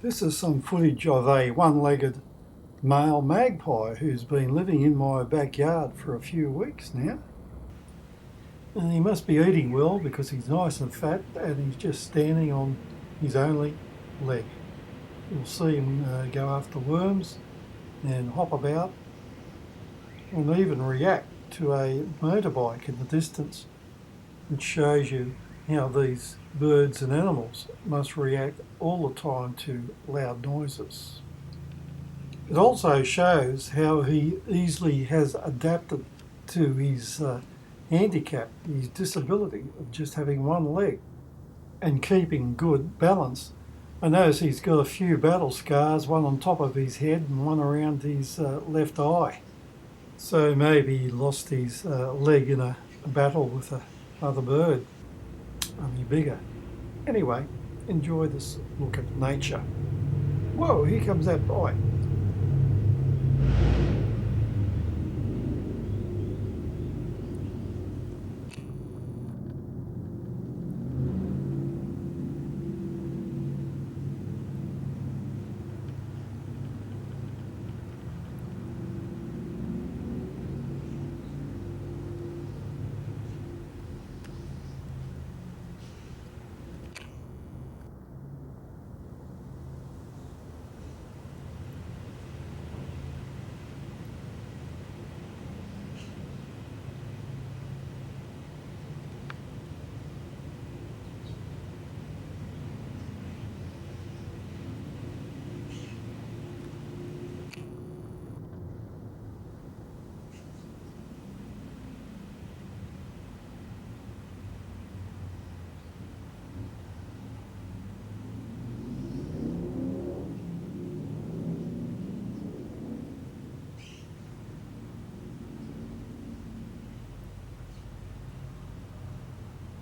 This is some footage of a one-legged male magpie who's been living in my backyard for a few weeks now. And he must be eating well because he's nice and fat and he's just standing on his only leg. You'll see him go after worms and hop about and even react to a motorbike in the distance, which shows you how these birds and animals must react all the time to loud noises. It also shows how he easily has adapted to his handicap, his disability of just having one leg and keeping good balance. I notice he's got a few battle scars, one on top of his head and one around his left eye. So maybe he lost his leg in a battle with another bird, only bigger. Anyway, enjoy this look at nature. Whoa, here comes that bite.